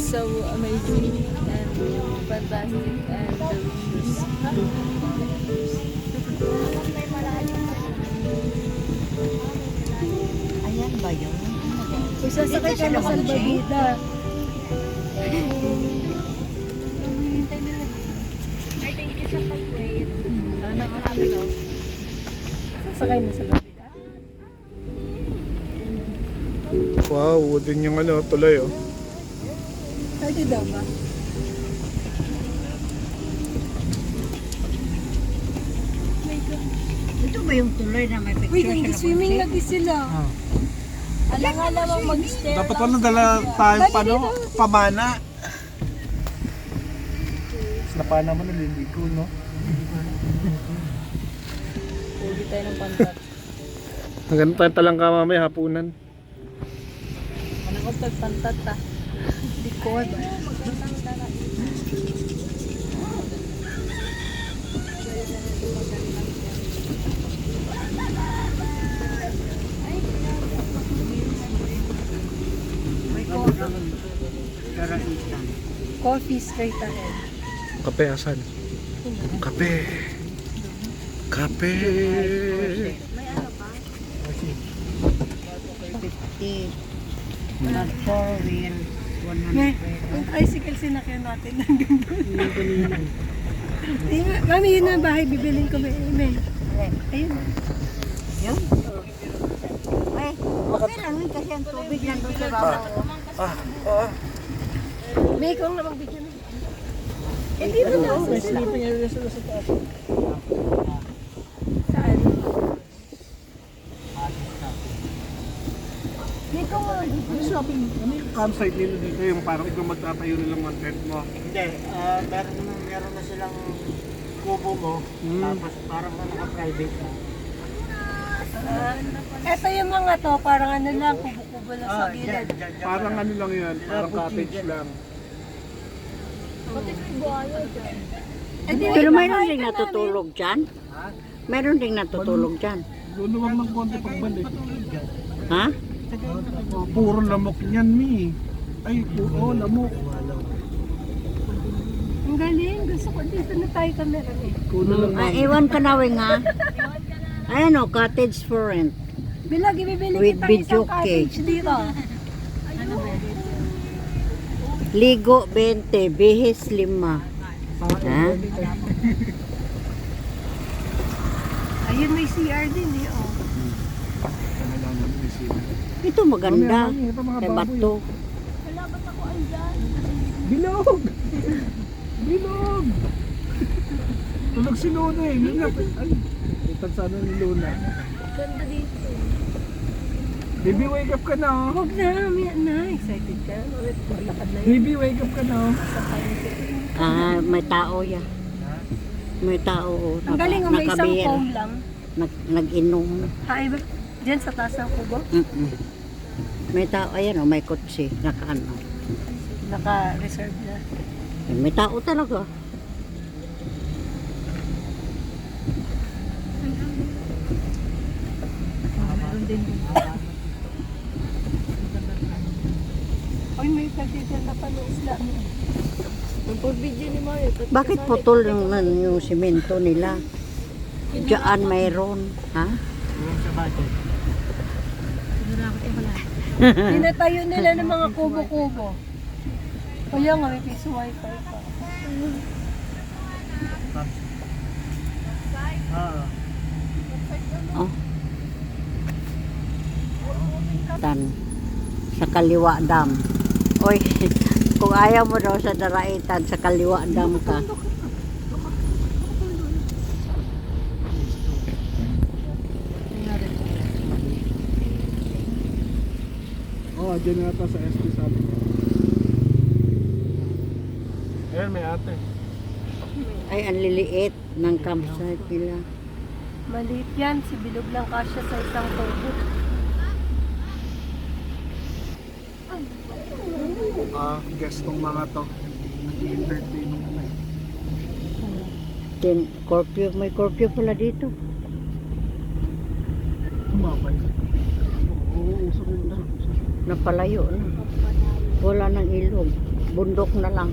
so amazing and fantastic and delicious. Ayan ba yun? Kung sasakay ka na sa Salbabida. Ay, thank you sa pag-wait. Sasakay na sa Salbabida. Wow, wooden yung ano, tuloy oh. Pwede daw ba? Ito ba yung tuloy na may picture Wait, sila? nag-swimming lagi sila. Alam nga naman mag-stay. Dapat wala dala tayo pano, pamana. Napana mo naliligo, no? Pwede tayo ng pantat. Hanggang tayo lang ka mamaya hapunan. Ano ko pantat ta? Likod. Coffee straight ahead. Kape asan? Kape. Kape. 50. Not 4 wheel. May, yung tricycle sinakyan natin hanggang doon. Mami, yun na bahay, bibilin ko. May. Ayun. Yun? Ay, okay lang yun kasi ang tubig nandun sa baba. May ikaw na magbigyan. Eh, dito na. May sleeping area sila sa taas. Saan? May ikaw nga. Ano shopping? Ano yung campsite nila dito? Yung parang ikaw magtatayo nilang mga tent mo. Hindi, meron na silang kubo mo, tapos parang naka-private na. Eto yung mga to, parang ano lang, kubo-kubo lang sa gilid. Parang ano lang yan, parang cottage lang. Pero mayroon ding natutulog dyan? Mayroon ding natutulog dyan? Luluwag ng konti pagbalik. Ha? Puro lamok niyan, Mi. Ay, puro lamok. Ang galing, gusto ko dito na tayo kamera eh. Kulo lang Iwan ka na, Weng, ha? Ayan o, cottage for rent. Bilagi, bibili With kita isang videoke. cottage dito. Ligo 20, bihis 5. Ha? Ayun, may CR din eh, oh. Ito maganda. Ito mga May baboy. bato. Wala ba't ako andyan? Bilog! Bilog! Tulog si Luna eh. Ay, itan sana ni Luna. Ganda dito. Baby, wake up ka na oh. Huwag na, may na. Excited ka? Ulit, maglakad na yun. Baby, wake up ka na oh. May tao ya. May tao. Ang galing, may isang Nakabiyer. foam lang. Nag-inom. Ay, ba? Diyan sa taas ng kubo? May tao. Ayan o, may kotse. Naka-ano. Naka-reserve na. May tao talaga. Meron din dito. Ay, may pagtitinda pa ng isla. Yung full video ni Mario. Bakit putol yung simento nila? Diyan mayroon. Ha? Yung sa budget. Tinatayo nila ng mga kubo-kubo. Kaya nga, may piso wifi pa. Oh. Tan. Sa Kaliwa Dam. Oy, kung ayaw mo daw sa Daraitan, sa Kaliwa Dam ka. Oh, dyan yata sa SP sabi ko. Ayan, may ate. Ay, ang liliit ng campsite nila. Maliit yan, si Bilog lang kasya sa isang tubo. Guess tong mga to. Nag-entertain na. May curfew pala dito. Tumabay. Oo, usok. Napalayo na. Wala ng ilog. bundok na lang.